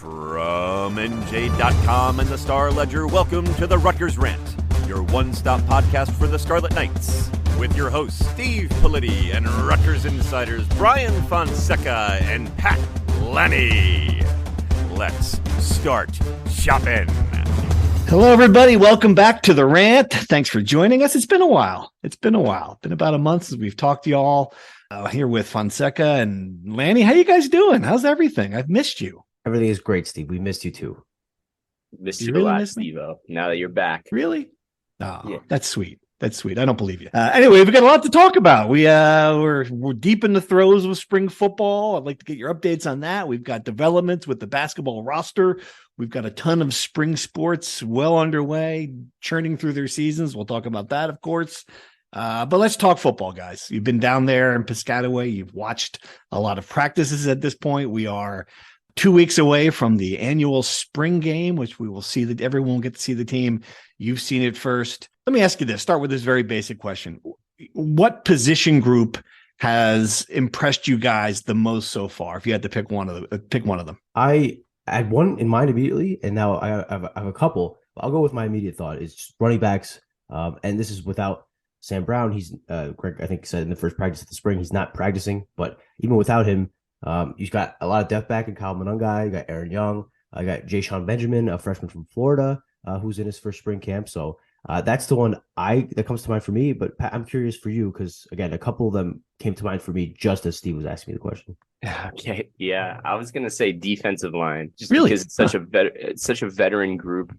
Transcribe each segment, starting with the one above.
From NJ.com and the Star Ledger, welcome to the Rutgers Rant, your one-stop podcast for the Scarlet Knights, with your hosts Steve Politti and Rutgers insiders Brian Fonseca and Pat Lenny. Let's start shopping. Hello, everybody. Welcome back to the Rant. Thanks for joining us. It's been a while. It's been about a month since we've talked to y'all. Here with Fonseca and Lanny. How you guys doing? How's everything? I've missed you. Everything is great, Steve. We missed you too. Missed you really a lot, Steve-O. Now that you're back. Really? Oh, yeah. That's sweet. That's sweet. I don't believe you. Anyway, we've got a lot to talk about. We're deep in the throes of spring football. I'd like to get your updates on that. We've got developments with the basketball roster. We've got a ton of spring sports well underway, churning through their seasons. We'll talk about that, of course. But let's talk football, guys. You've been down there in Piscataway. You've watched a lot of practices at this point. We are 2 weeks away from the annual spring game, which we will see that everyone will get to see the team. You've seen it first. Let me ask you this. Start with this very basic question. What position group has impressed you guys the most so far? If you had to pick one of them. I had one in mind immediately, and now I have a couple. I'll go with my immediate thought. It's just running backs, and this is without Sam Brown. He's Greg, I think, said in the first practice of the spring he's not practicing, but even without him, you've got a lot of depth back in Kyle Monungai. You got Aaron Young. I got Jayshon Benjamin, a freshman from Florida, who's in his first spring camp. So that's the one that comes to mind for me. But Pat, I'm curious for you because again, a couple of them came to mind for me just as Steve was asking me the question. Okay, yeah, I was gonna say defensive line, just really? Because it's such a veteran group,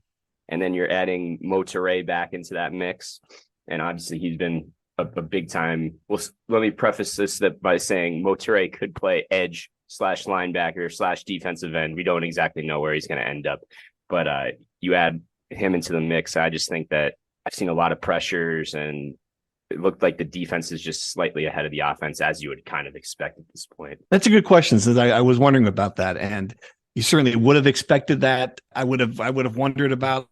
and then you're adding Motivational back into that mix. And obviously, he's been a big time. Well, let me preface this by saying Motivational could play edge / linebacker / defensive end. We don't exactly know where he's going to end up. But you add him into the mix. I just think that I've seen a lot of pressures, and it looked like the defense is just slightly ahead of the offense, as you would kind of expect at this point. That's a good question. So I was wondering about that. And you certainly would have expected that. I would have wondered about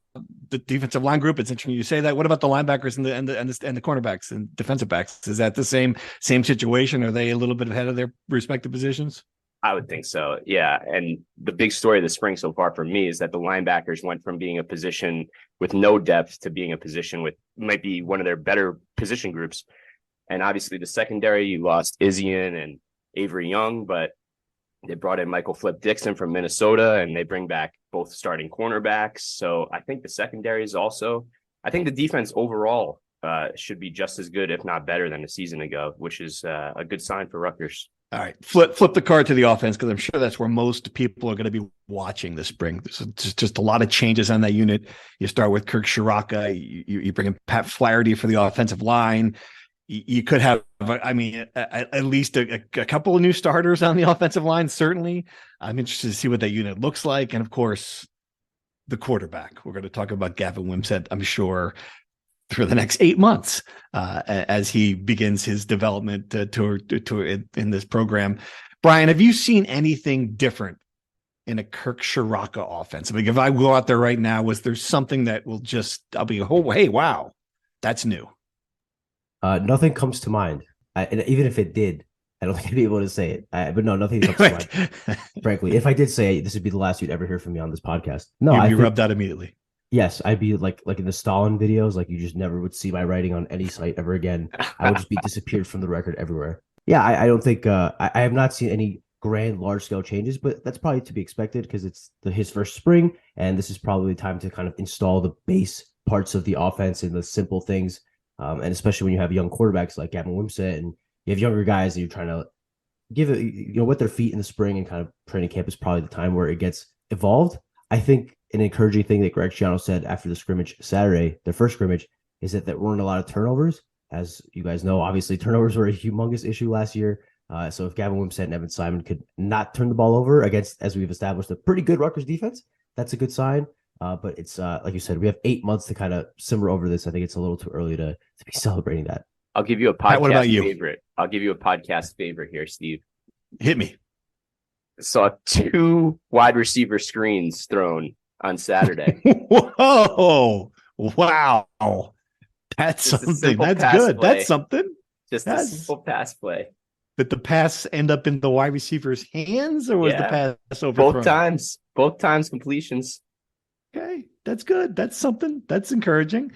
the defensive line group. It's interesting you say that. What about the linebackers and the cornerbacks and defensive backs? Is that the same situation? Are they a little bit ahead of their respective positions? I would think so. Yeah. And the big story of the spring so far for me is that the linebackers went from being a position with no depth to being a position with might be one of their better position groups. And obviously the secondary, you lost Izzian and Avery Young, but they brought in Michael Flip Dixon from Minnesota, and they bring back both starting cornerbacks. So I think the secondary is also, I think the defense overall should be just as good, if not better, than a season ago, which is a good sign for Rutgers. All right, flip the card to the offense, because I'm sure that's where most people are going to be watching this spring. There's just a lot of changes on that unit. You start with Kirk Shiraka, you bring in Pat Flaherty for the offensive line. You could have, I mean, at least a couple of new starters on the offensive line. Certainly, I'm interested to see what that unit looks like, and of course, the quarterback. We're going to talk about Gavin Wimsatt, I'm sure, for the next 8 months as he begins his development in this program. Brian, have you seen anything different in a Kirk Shiraka offense? I mean, if I go out there right now, was there something that will just, I'll be, oh, hey, wow, that's new? Nothing comes to mind. And even if it did, I don't think I'd be able to say it. But no, nothing comes to mind. Frankly, if I did say it, this would be the last you'd ever hear from me on this podcast. No, You'd be rubbed out immediately. Yes, I'd be like in the Stalin videos, like you just never would see my writing on any site ever again. I would just be disappeared from the record everywhere. Yeah, I don't think I have not seen any grand, large scale changes, but that's probably to be expected because it's his first spring, and this is probably time to kind of install the base parts of the offense and the simple things. And especially when you have young quarterbacks like Gavin Wimsatt, and you have younger guys that you're trying to give it, wet their feet in the spring, and kind of training camp is probably the time where it gets evolved. I think an encouraging thing that Greg Schiano said after the scrimmage Saturday, their first scrimmage, is that there weren't a lot of turnovers. As you guys know, obviously turnovers were a humongous issue last year. So if Gavin Wimsatt and Evan Simon could not turn the ball over against, as we've established, a pretty good Rutgers defense, that's a good sign. But it's like you said, we have 8 months to kind of simmer over this. I think it's a little too early to be celebrating that. I'll give you a podcast what about you? favorite. I'll give you a podcast favorite here, Steve. Hit me. Saw 2 wide receiver screens thrown on Saturday. Whoa! Wow! That's Just something. That's good. Play. That's something. A simple pass play. Did the pass end up in the wide receiver's hands, or was the pass overthrown? Both times. both times completions. Okay, that's good. That's something. That's encouraging.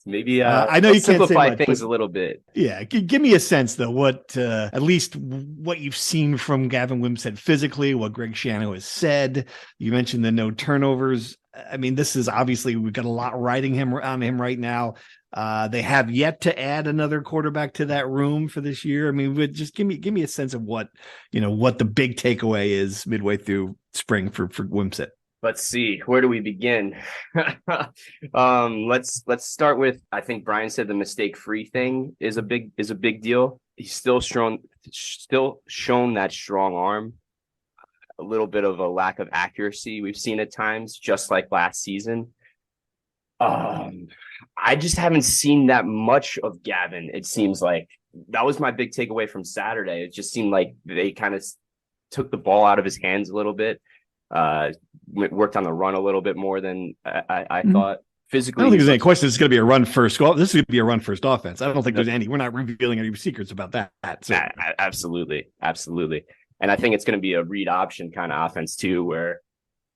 Maybe I know you can't simplify say much, things a little bit. Yeah, give me a sense though. What at least what you've seen from Gavin Wimsatt physically, what Greg Schiano has said. You mentioned the no turnovers. I mean, this is obviously we've got a lot riding on him right now. They have yet to add another quarterback to that room for this year. I mean, just give me a sense of what the big takeaway is midway through spring for Wimsatt. Let's see, where do we begin? Let's start with, I think Brian said the mistake-free thing is a big deal. He's still shown that strong arm. A little bit of a lack of accuracy we've seen at times, just like last season. I just haven't seen that much of Gavin. It seems like that was my big takeaway from Saturday. It just seemed like they kind of took the ball out of his hands a little bit. Worked on the run a little bit more than I thought. Physically, I don't think there's any question. It's going to be a run first. This is going to be a run first offense. I don't think there's any. We're not revealing any secrets about that. So. Absolutely. And I think it's going to be a read option kind of offense too, where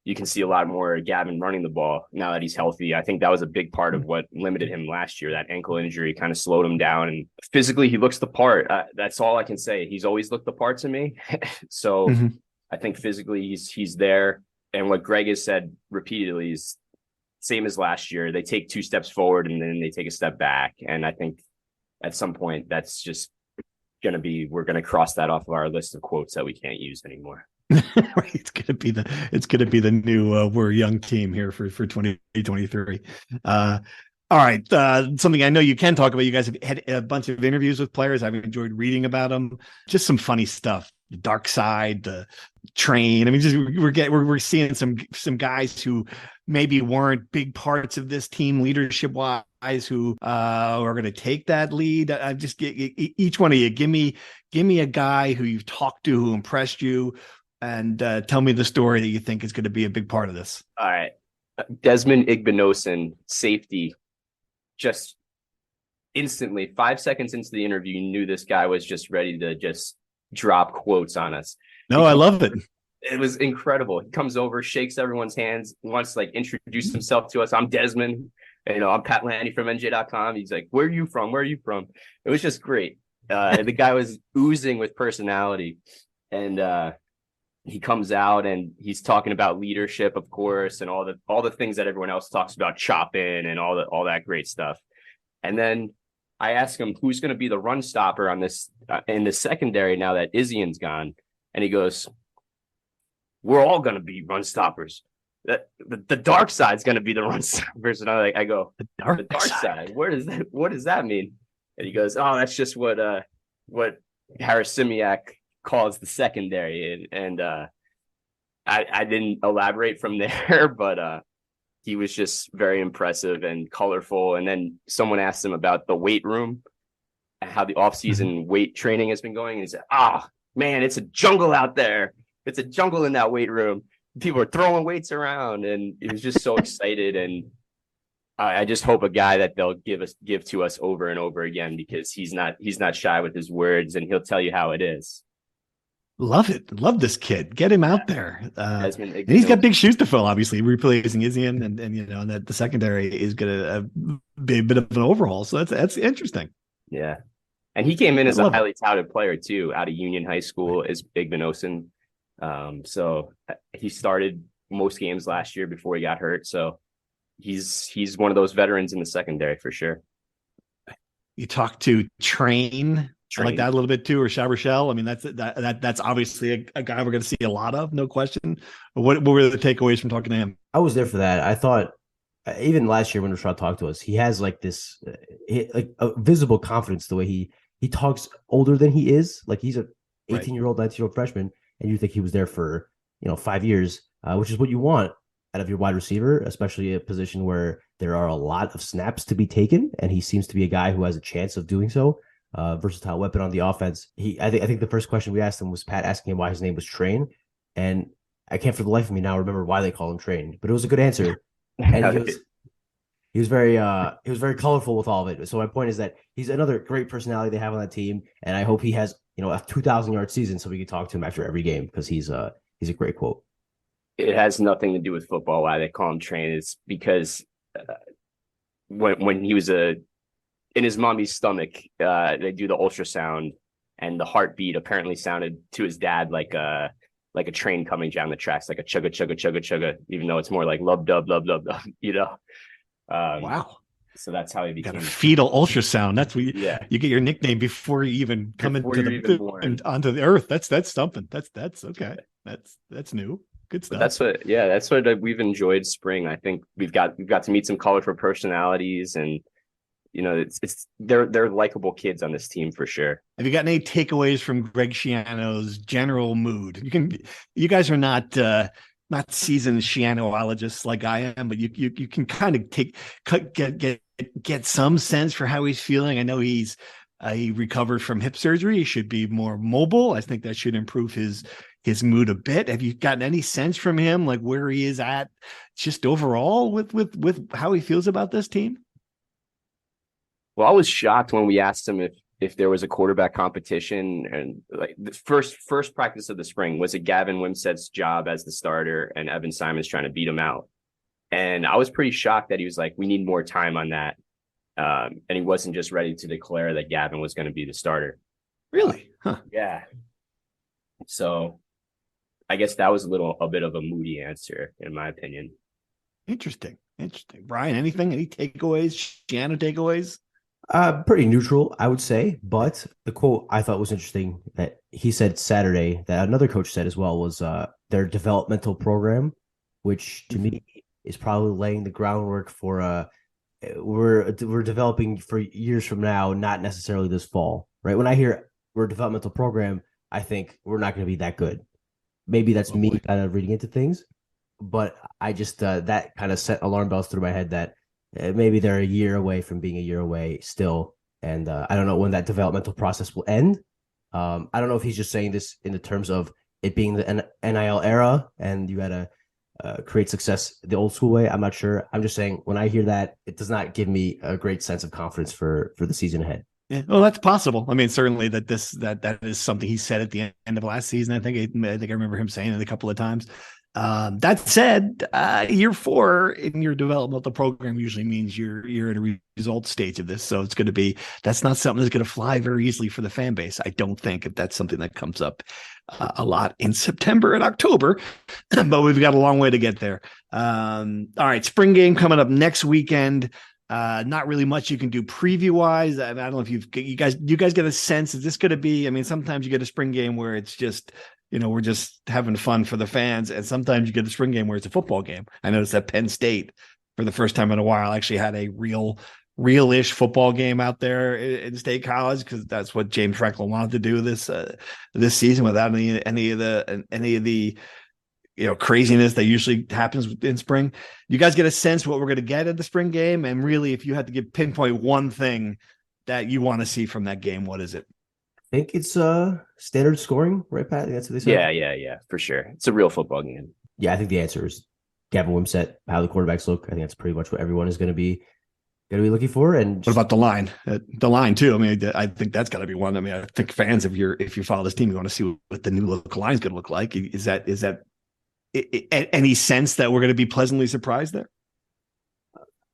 you can see a lot more Gavin running the ball now that he's healthy. I think that was a big part of what limited him last year. That ankle injury kind of slowed him down, and physically he looks the part. That's all I can say. He's always looked the part to me. So I think physically he's there. And what Greg has said repeatedly is same as last year. They take 2 steps forward and then they take a step back. And I think at some point that's just going to be, we're going to cross that off of our list of quotes that we can't use anymore. It's going to be the new we're a young team here for 2023. All right. Something I know you can talk about. You guys have had a bunch of interviews with players. I've enjoyed reading about them. Just some funny stuff. The dark side, the train. I mean, just we're seeing some guys who maybe weren't big parts of this team leadership wise who are going to take that lead. I just get each one of you. Give me a guy who you've talked to who impressed you, and tell me the story that you think is going to be a big part of this. All right, Desmond Igbinosun, safety. Just instantly, 5 seconds into the interview, you knew this guy was just ready to just drop quotes on us. No, I love it. It was incredible. He comes over, shakes everyone's hands, wants to introduce himself to us. I'm Desmond. And, I'm Pat Lanny from NJ.com. He's like, where are you from? It was just great. The guy was oozing with personality. And he comes out and he's talking about leadership, of course, and all the things that everyone else talks about, chopping and all that great stuff. And then I asked him who's going to be the run stopper on this in the secondary now that Izzian's gone, and he goes, "We're all going to be run stoppers. The dark side's going to be the run stoppers." And I go, the dark side. What does that mean? And he goes, "Oh, that's just what Harris Simiak calls the secondary." And I didn't elaborate from there, but he was just very impressive and colorful. And then someone asked him about the weight room and how the offseason weight training has been going. And he said, man, it's a jungle out there. It's a jungle in that weight room. People are throwing weights around. And he was just so excited. And I just hope a guy that they'll give to us over and over again, because he's not shy with his words, and he'll tell you how it is. Love it. Love this kid. Get him out there. And he's got big shoes to fill, obviously, replacing Izzian, and and that the secondary is going to be a bit of an overhaul. So that's interesting. Yeah. And he came in as a highly touted player too, out of Union High School, as Igbinosun. So he started most games last year before he got hurt. So he's one of those veterans in the secondary for sure. You talked to Train. I like that a little bit too, or Shabershell. I mean, that's obviously a guy we're going to see a lot of, no question. But what were the takeaways from talking to him? I was there for that. I thought even last year when Rashad talked to us, he has this a visible confidence the way he talks older than he is. Like he's a 18-year-old, 19-year-old freshman, and you think he was there for 5 years, which is what you want out of your wide receiver, especially a position where there are a lot of snaps to be taken, and he seems to be a guy who has a chance of doing so. Versatile weapon on the offense. I think the first question we asked him was Pat asking him why his name was Train, and I can't for the life of me now remember why they call him Train, but it was a good answer. And he was very colorful with all of it. So my point is that he's another great personality they have on that team, and I hope he has a 2,000-yard season so we can talk to him after every game, because he's a great quote. It has nothing to do with football. Why they call him Train? It's because when he was in his mommy's stomach, they do the ultrasound, and the heartbeat apparently sounded to his dad like a train coming down the tracks, like a chugga chugga chugga chugga, even though it's more like lub dub lub dub dub, Wow. So that's how he Got became a fetal ultrasound. That's what yeah. you get your nickname before you even come Before into you're even born. onto the earth. That's something. That's okay. That's new. Good stuff. But that's what we've enjoyed spring. I think we've got to meet some colorful personalities, and they're likable kids on this team for sure. Have you got any takeaways from Greg Schiano's general mood? You guys are not seasoned Schianoologists like I am, but you can kind of get some sense for how he's feeling. I know he recovered from hip surgery. He should be more mobile. I think that should improve his mood a bit. Have you gotten any sense from him, like where he is at just overall with how he feels about this team? Well, I was shocked when we asked him if there was a quarterback competition, and like the first practice of the spring, was it Gavin Wimsett's job as the starter and Evan Simon's trying to beat him out. And I was pretty shocked that he was like, we need more time on that. And he wasn't just ready to declare that Gavin was going to be the starter. Really? Huh. Yeah. So I guess that was a bit of a moody answer, in my opinion. Interesting. Brian, any takeaways? Schiano takeaways? Pretty neutral, I would say. But the quote I thought was interesting that he said Saturday, that another coach said as well, was their developmental program, which to me is probably laying the groundwork for we're developing for years from now, not necessarily this fall, right? When I hear we're a developmental program, I think we're not going to be that good. Maybe that's me kind of reading into things, but I just that kind of set alarm bells through my head that maybe they're a year away from being a year away still. And I don't know when that developmental process will end. I don't know if he's just saying this in the terms of it being the NIL era and you got to create success the old school way. I'm not sure. I'm just saying when I hear that, it does not give me a great sense of confidence for the season ahead. Yeah, well, that's possible. I mean, certainly that is something he said at the end of last season. I think I remember him saying it a couple of times. That said, year 4 in your developmental program usually means you're in a result stage of this. So that's not something that's going to fly very easily for the fan base. I don't think, if that's something that comes up a lot in September and October, but we've got a long way to get there. All right. Spring game coming up next weekend. Not really much you can do preview wise. I don't know if you guys get a sense. Is this going to be, I mean, sometimes you get a spring game where it's just, we're just having fun for the fans. And sometimes you get a spring game where it's a football game. I noticed that Penn State, for the first time in a while, actually had a real-ish football game out there in State College, because that's what James Franklin wanted to do this season without any of the craziness that usually happens in spring. You guys get a sense what we're going to get at the spring game, and really, if you had to pinpoint one thing that you want to see from that game, what is it? I think it's standard scoring, right, Pat? That's what they said. Yeah, for sure. It's a real football game. Yeah, I think the answer is Gavin Wimsett, how the quarterbacks look. I think that's pretty much what everyone is going to be looking for. And what about the line? The line too. I mean, I think that's got to be one. I mean, I think fans, if you follow this team, you want to see what the new look line is going to look like. Is that any sense that we're going to be pleasantly surprised there?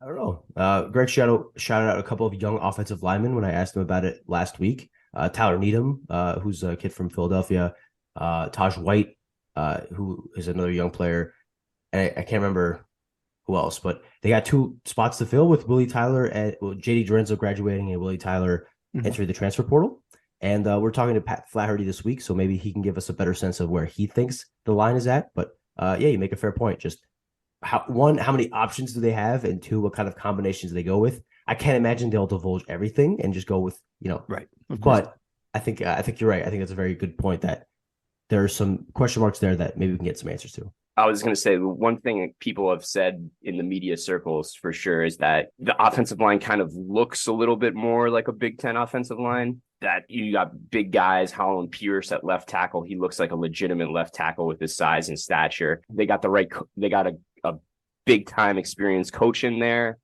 I don't know. Greg shouted out a couple of young offensive linemen when I asked him about it last week. Tyler Needham, who's a kid from Philadelphia, Taj White, who is another young player. And I can't remember who else, but they got 2 spots to fill with Willie Tyler and JD Dorenzo graduating and Willie Tyler entering the transfer portal. And we're talking to Pat Flaherty this week, so maybe he can give us a better sense of where he thinks the line is at. But you make a fair point. Just how many options do they have, and 2, what kind of combinations do they go with? I can't imagine they'll divulge everything and just go with, right. But I think you're right. I think that's a very good point that there are some question marks there that maybe we can get some answers to. I was going to say, one thing people have said in the media circles for sure is that the offensive line kind of looks a little bit more like a Big Ten offensive line. That you got big guys, Holland Pierce at left tackle. He looks like a legitimate left tackle with his size and stature. They got a big time experienced coach in there.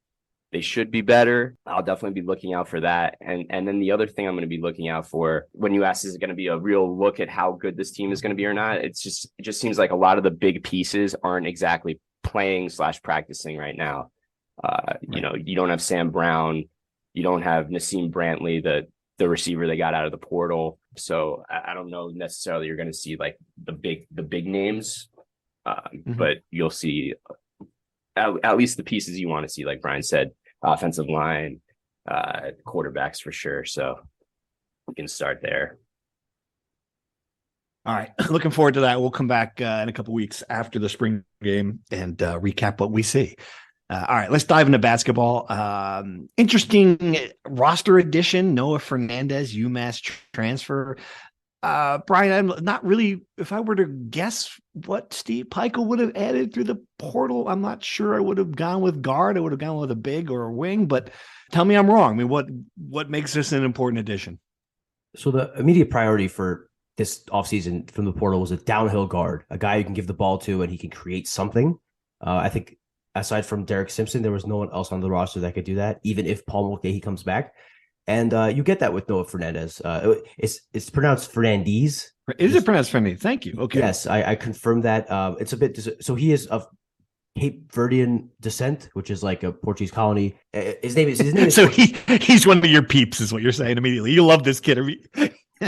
They should be better. I'll definitely be looking out for that. And then the other thing I'm going to be looking out for when you ask, is it going to be a real look at how good this team is going to be or not? It just seems like a lot of the big pieces aren't exactly playing/practicing right now. You know, you don't have Sam Brown, you don't have Nassim Brantley, the receiver they got out of the portal. So I don't know necessarily you're going to see like the big names, but you'll see at least the pieces you want to see, like Brian said, offensive line, quarterbacks for sure. So we can start there. All right. Looking forward to that. We'll come back in a couple weeks after the spring game and recap what we see. All right, let's dive into basketball. Interesting roster addition, Noah Fernandes, UMass transfer. Brian, I'm not really, if I were to guess what Steve Pikiell would have added through the portal, I'm not sure I would have gone with guard. I would have gone with a big or a wing, but tell me I'm wrong. I mean, what makes this an important addition? So the immediate priority for this offseason from the portal was a downhill guard, a guy you can give the ball to and he can create something. I think aside from Derek Simpson, there was no one else on the roster that could do that, even if Paul Mulcahy comes back. And you get that with Noah Fernandes. It's pronounced Fernandes. Is it pronounced Fernandes? Thank you. Okay. Yes, I confirmed that. It's a bit so he is of Cape Verdean descent, which is like a Portuguese colony. His name is so he's one of your peeps, is what you're saying immediately. You love this kid.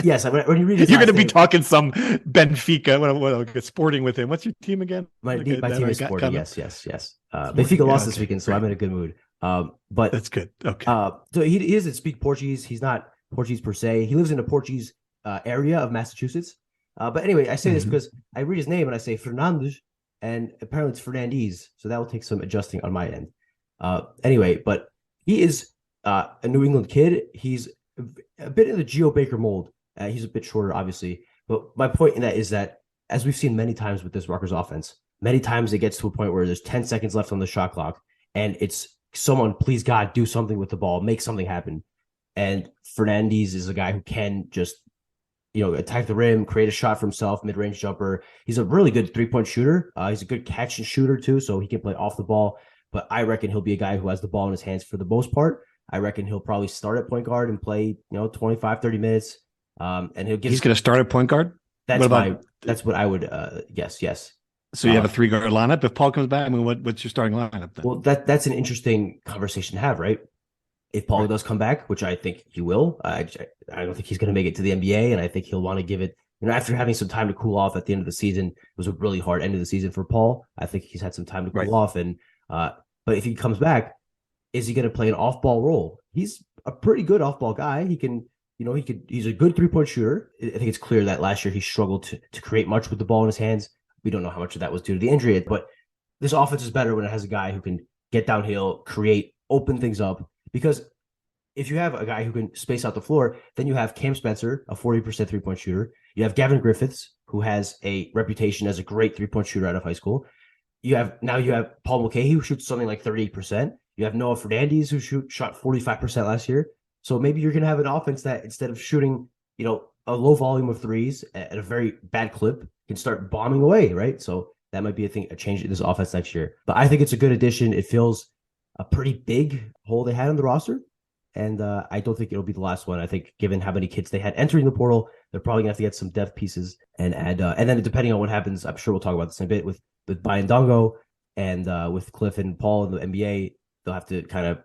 Yes, when you read his you're going to be talking some Benfica. What Sporting with him? What's your team again? My team is Sporting. Yes. Benfica lost this weekend, so I'm in a good mood. But that's good. Okay. So he doesn't speak Portuguese. He's not Portuguese per se. He lives in a Portuguese area of Massachusetts. But anyway, I say this because I read his name and I say Fernandes, and apparently it's Fernandes. So that will take some adjusting on my end. Anyway, but he is a New England kid. He's a bit in the Geo Baker mold. He's a bit shorter, obviously. But my point in that is that, as we've seen many times with this Rutgers offense, many times it gets to a point where there's 10 seconds left on the shot clock, and it's someone, please God, do something with the ball, make something happen. And Fernandes is a guy who can just, attack the rim, create a shot for himself, mid-range jumper. He's a really good three-point shooter. He's a good catch and shooter too, so he can play off the ball. But I reckon he'll be a guy who has the ball in his hands for the most part. I reckon he'll probably start at point guard and play, 25, 30 minutes. And he's going to start at point guard. That's what I would guess. Yes. So you have a 3-guard lineup. If Paul comes back, I mean, what's your starting lineup then? Well, that's an interesting conversation to have, right? If Paul does come back, which I think he will, I don't think he's going to make it to the NBA, and I think he'll want to give it. After having some time to cool off at the end of the season, it was a really hard end of the season for Paul. I think he's had some time to cool off, and but if he comes back, is he going to play an off-ball role? He's a pretty good off-ball guy. He can. He's a good three-point shooter. I think it's clear that last year he struggled to create much with the ball in his hands. We don't know how much of that was due to the injury, but this offense is better when it has a guy who can get downhill, create, open things up. Because if you have a guy who can space out the floor, then you have Cam Spencer, a 40% three-point shooter. You have Gavin Griffiths, who has a reputation as a great three-point shooter out of high school. You have Paul Mulcahy, who shoots something like 38%. You have Noah Fernandes, who shot 45% last year. So maybe you're going to have an offense that, instead of shooting, a low volume of threes at a very bad clip, can start bombing away, right? So that might be a change in this offense next year. But I think it's a good addition. It fills a pretty big hole they had on the roster, and I don't think it'll be the last one. I think, given how many kids they had entering the portal, they're probably going to have to get some depth pieces and add. And then depending on what happens, I'm sure we'll talk about this in a bit with Brian Dongo and with Cliff and Paul in the NBA. They'll have to kind of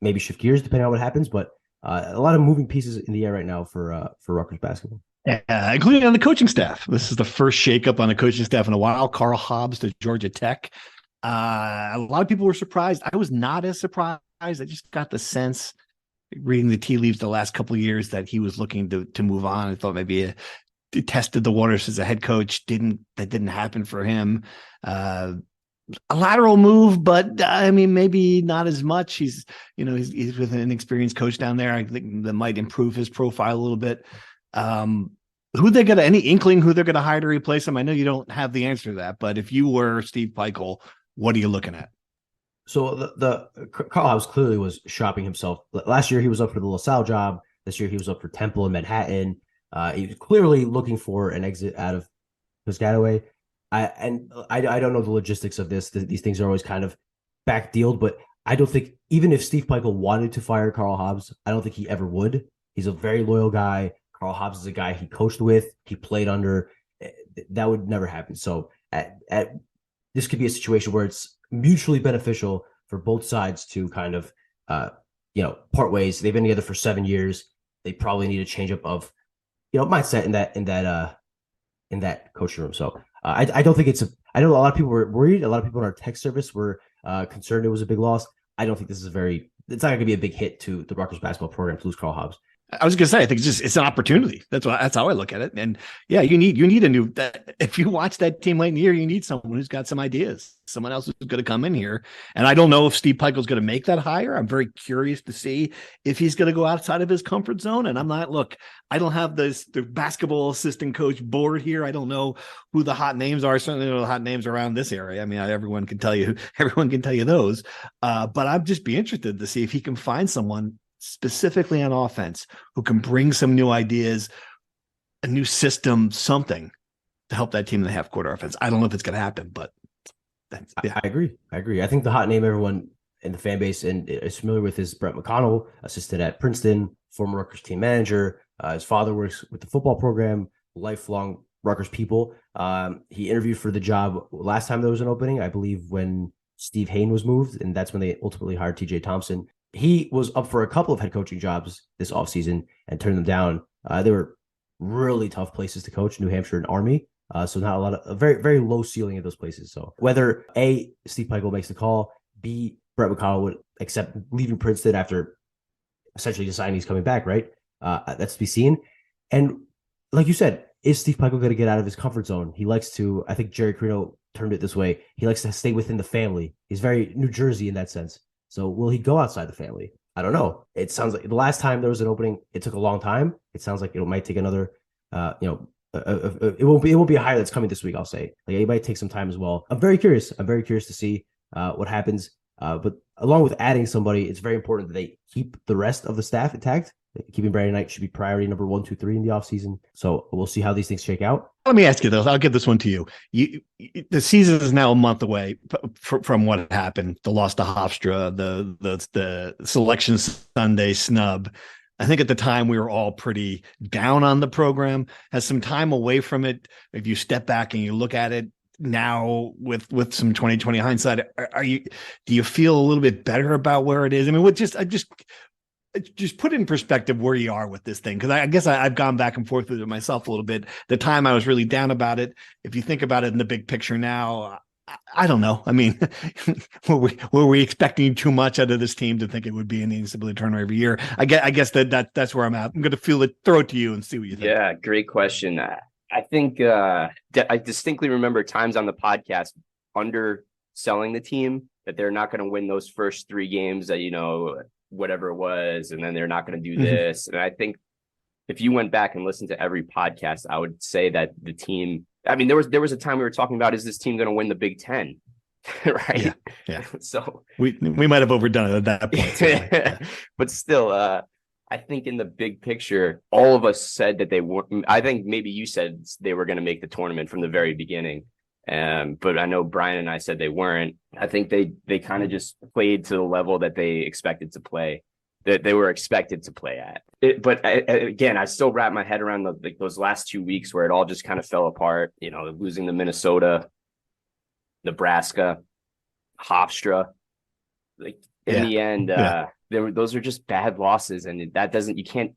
maybe shift gears depending on what happens, but a lot of moving pieces in the air right now for Rutgers basketball. Yeah, including on the coaching staff. This is the first shakeup on the coaching staff in a while. Carl Hobbs to Georgia Tech. A lot of people were surprised. I was not as surprised. I just got the sense, reading the tea leaves the last couple of years, that he was looking to move on. I thought maybe he tested the waters as a head coach. That didn't happen for him. A lateral move, but I mean, maybe not as much. He's with an inexperienced coach down there. I think that might improve his profile a little bit. Who they got? Any inkling who they're going to hire to replace him? I know you don't have the answer to that, but if you were Steve Pikiell, what are you looking at? So the Carl Hobbs clearly was shopping himself. Last year he was up for the LaSalle job. This year he was up for Temple in Manhattan. He was clearly looking for an exit out of Piscataway. I don't know the logistics of this. These things are always kind of backdealed, but I don't think, even if Steve Peichel wanted to fire Carl Hobbs, I don't think he ever would. He's a very loyal guy. Carl Hobbs is a guy he coached with, he played under. That would never happen. So this could be a situation where it's mutually beneficial for both sides to kind of, part ways. They've been together for 7 years. They probably need a change up of, mindset in that coaching room. So I don't think I know a lot of people were worried. A lot of people in our text service were concerned it was a big loss. I don't think this is it's not going to be a big hit to the Rutgers basketball program to lose Carl Hobbs. I was going to say, I think it's an opportunity. That's how I look at it. And yeah, you need a new, if you watch that team late in the year, you need someone who's got some ideas, someone else who's going to come in here. And I don't know if Steve Peichel is going to make that hire. I'm very curious to see if he's going to go outside of his comfort zone. And I don't have the basketball assistant coach board here. I don't know who the hot names are. Certainly know the hot names around this area. I mean, everyone can tell you those. But I'd just be interested to see if he can find someone specifically on offense who can bring some new ideas, a new system, something to help that team in the half-court offense. I don't know if it's going to happen, but I agree. I think the hot name everyone in the fan base and is familiar with is Brett McConnell, assistant at Princeton, former Rutgers team manager. His father works with the football program, lifelong Rutgers people. He interviewed for the job last time there was an opening, I believe, when Steve Hayne was moved, and that's when they ultimately hired TJ Thompson. He was up for a couple of head coaching jobs this offseason and turned them down. They were really tough places to coach, New Hampshire and Army. So not a very, very low ceiling at those places. So whether A, Steve Peichel makes the call, B, Brett McConnell would accept leaving Princeton after essentially deciding he's coming back, right? That's to be seen. And like you said, is Steve Peichel going to get out of his comfort zone? He likes to, I think Jerry Carino termed it this way, he likes to stay within the family. He's very New Jersey in that sense. So will he go outside the family? I don't know. It sounds like the last time there was an opening, it took a long time. It sounds like it might take another, it won't be a hire that's coming this week, I'll say. Like, it might take some time as well. I'm very curious to see what happens. But along with adding somebody, it's very important that they keep the rest of the staff intact. Keeping Brandon Knight should be priority number 1, 2, 3 in the offseason. So we'll see how these things shake out. Let me ask you this. I'll give this one to you. The season is now a month away from what happened. The loss to Hofstra, the selection Sunday snub. I think at the time we were all pretty down on the program. Has some time away from it. If you step back and you look at it now with some 2020 hindsight, do you feel a little bit better about where it is? I mean, just put in perspective where you are with this thing. Cause I guess I've gone back and forth with it myself a little bit. The time I was really down about it. If you think about it in the big picture now, I don't know. I mean, were we expecting too much out of this team to think it would be an NCAA tournament every year? I guess that's where I'm at. I'm going to throw it to you and see what you think. Yeah. Great question. I think I distinctly remember times on the podcast underselling the team that they're not going to win those first 3 games that, whatever it was, and then they're not going to do this. And I think if you went back and listened to every podcast, I would say that the team, I mean, there was a time we were talking about, is this team going to win the Big Ten? Right. Yeah. So we might have overdone it at that point. So. But still, I think in the big picture, all of us said that they weren't. I think maybe you said they were going to make the tournament from the very beginning. But I know Brian and I said they weren't. I think they kind of just played to the level that they expected to play, that they were expected to play at. But again, I still wrap my head around those last 2 weeks where it all just kind of fell apart. Losing to Minnesota, Nebraska, Hofstra. In the end, those are just bad losses, and you can't.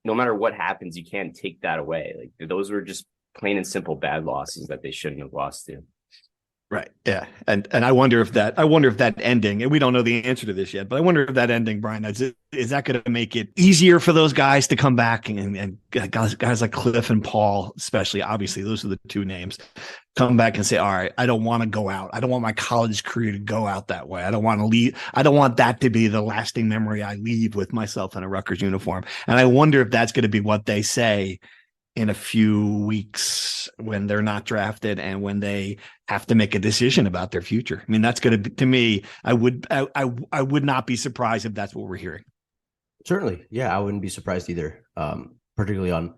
No matter what happens, you can't take that away. Those were just plain and simple bad losses that they shouldn't have lost to. Right. Yeah. And I wonder if that ending, and we don't know the answer to this yet, but I wonder if that ending, Brian, is that going to make it easier for those guys to come back and guys like Cliff and Paul, especially, obviously those are the 2 names, come back and say, all right, I don't want to go out. I don't want my college career to go out that way. I don't want to leave. I don't want that to be the lasting memory I leave with myself in a Rutgers uniform. And I wonder if that's going to be what they say in a few weeks when they're not drafted and when they have to make a decision about their future. I mean, that's going to be, to me, I would not be surprised if that's what we're hearing. Certainly. Yeah. I wouldn't be surprised either. Particularly on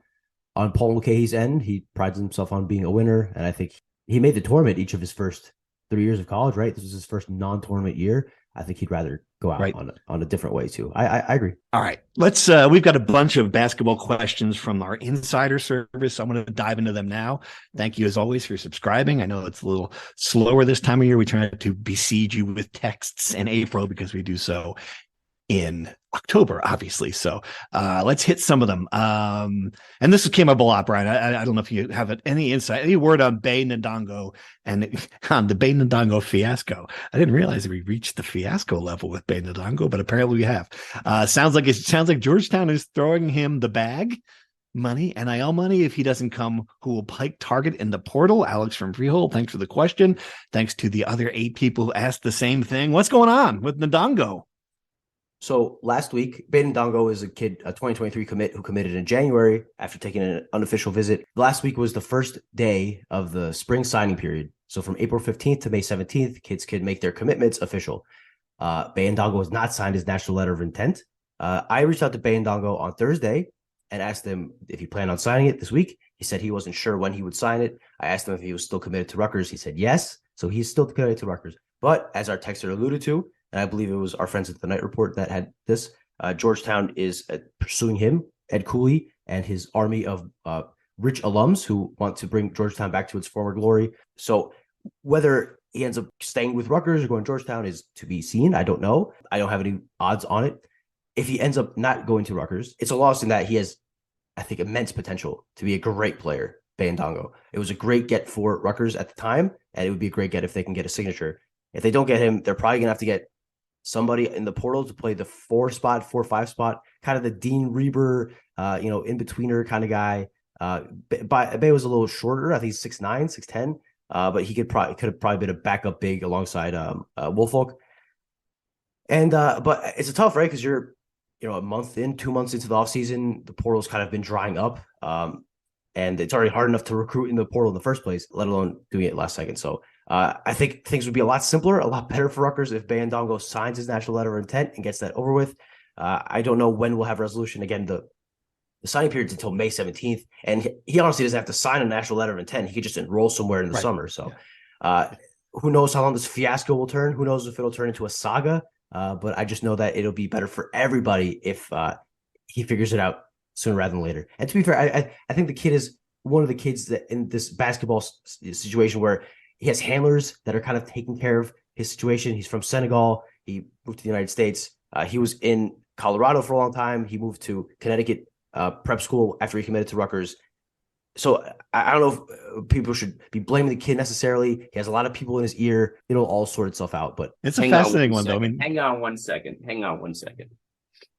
Paul Mulcahy's end. He prides himself on being a winner. And I think he made the tournament each of his first 3 years of college, right? This was his first non-tournament year. I think he'd rather go out on a different way too. I agree. All right. Let's we've got a bunch of basketball questions from our insider service. I'm going to dive into them now. Thank you as always for subscribing. I know it's a little slower this time of year. We try to besiege you with texts in April because we do so in October, obviously. So let's hit some of them. And this came up a lot, Brian. I don't know if you have any insight, any word on Bey Ndongo and on the Bey Ndongo fiasco. I didn't realize that we reached the fiasco level with Bey Ndongo, but apparently we have. Sounds like Georgetown is throwing him the bag. Money, NIL money, if he doesn't come, who will pike target in the portal? Alex from Freehold, thanks for the question. Thanks to the other 8 people who asked the same thing. What's going on with Ndongo? So last week, Bey Ndongo is a 2023 commit who committed in January after taking an unofficial visit. Last week was the first day of the spring signing period. So from April 15th to May 17th, kids could make their commitments official. Bey Ndongo has not signed his national letter of intent. I reached out to Bey Ndongo on Thursday and asked him if he planned on signing it this week. He said he wasn't sure when he would sign it. I asked him if he was still committed to Rutgers. He said yes. So he's still committed to Rutgers. But as our texter alluded to, and I believe it was our friends at the Night Report that had this, Georgetown is pursuing him, Ed Cooley, and his army of rich alums who want to bring Georgetown back to its former glory. So whether he ends up staying with Rutgers or going to Georgetown is to be seen. I don't know. I don't have any odds on it. If he ends up not going to Rutgers, it's a loss in that he has, I think, immense potential to be a great player, Bey Ndongo. It was a great get for Rutgers at the time, and it would be a great get if they can get a signature. If they don't get him, they're probably going to have to get somebody in the portal to play the 4-5 spot, kind of the Dean Reber, in-betweener kind of guy. Bey was a little shorter. I think he's 6'9", 6'10", but he could have probably been a backup big alongside Woolfolk. And but it's a tough, right? Because you're a month in, 2 months into the offseason, the portal's kind of been drying up. And it's already hard enough to recruit in the portal in the first place, let alone doing it last second. So I think things would be a lot simpler, a lot better for Rutgers if Bey Ndongo signs his national letter of intent and gets that over with. I don't know when we'll have resolution. Again, the signing period's until May 17th, and he honestly doesn't have to sign a national letter of intent. He could just enroll somewhere in the summer. So who knows how long this fiasco will turn? Who knows if it'll turn into a saga? But I just know that it'll be better for everybody if he figures it out sooner rather than later. And to be fair, I think the kid is one of the kids that in this basketball situation where he has handlers that are kind of taking care of his situation. He's from Senegal. He moved to the United States. He was in Colorado for a long time. He moved to Connecticut prep school after he committed to Rutgers. So I don't know if people should be blaming the kid necessarily. He has a lot of people in his ear. It'll all sort itself out. But it's a fascinating one, though. Hang on one second.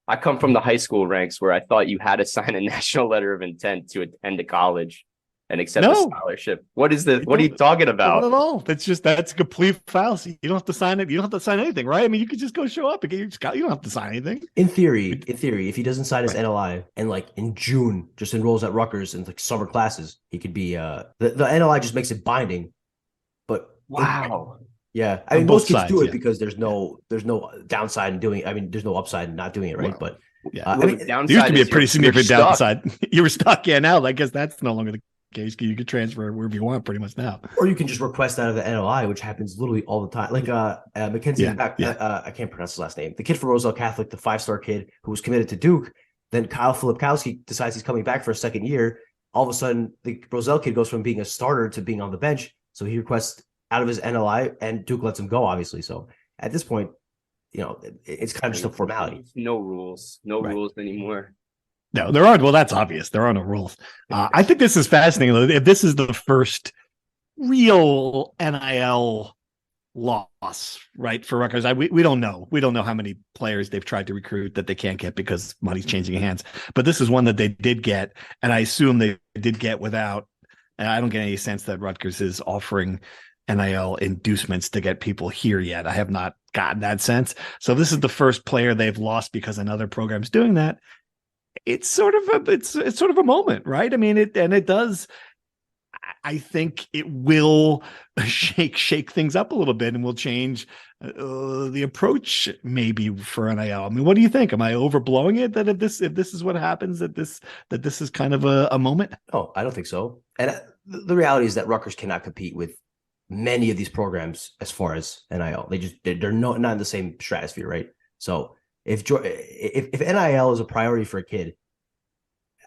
I come from the high school ranks where I thought you had to sign a national letter of intent to attend a college and accept a scholarship. What are you talking about? Not at all. That's a complete fallacy. You don't have to sign it. You don't have to sign anything, right? I mean, you could just go show up and get your scout. You don't have to sign anything. In theory, if he doesn't sign his NLI and like in June just enrolls at Rutgers in like summer classes, he could be the NLI just makes it binding. But wow. Yeah. I mean, most kids do it because there's no downside in doing it. I mean, there's no upside in not doing it, right? But yeah, there used to be a pretty significant downside. You were stuck. Yeah, now I guess that's no longer the case. You could transfer wherever you want pretty much now. Or you can just request out of the NLI, which happens literally all the time. Like Mackenzie, I can't pronounce his last name. The kid from Roselle Catholic, the 5-star kid who was committed to Duke. Then Kyle Filipkowski decides he's coming back for a second year. All of a sudden, the Roselle kid goes from being a starter to being on the bench. So he requests out of his NLI, and Duke lets him go, obviously. So at this point, it's kind of just a formality. No rules anymore. No, there aren't. Well, that's obvious. There are no rules. I think this is fascinating. If this is the first real NIL loss, right, for Rutgers, we don't know. We don't know how many players they've tried to recruit that they can't get because money's changing hands. But this is one that they did get, and I assume they did get without. And I don't get any sense that Rutgers is offering NIL inducements to get people here yet. I have not gotten that sense. So this is the first player they've lost because another program's doing that. It's sort of a moment, right? I mean, it does. I think it will shake things up a little bit and will change the approach maybe for NIL. I mean, what do you think? Am I overblowing it? That if this is what happens, that this is kind of a moment? Oh, I don't think so. And the reality is that Rutgers cannot compete with many of these programs as far as NIL. They're not in the same stratosphere, right? So if NIL is a priority for a kid,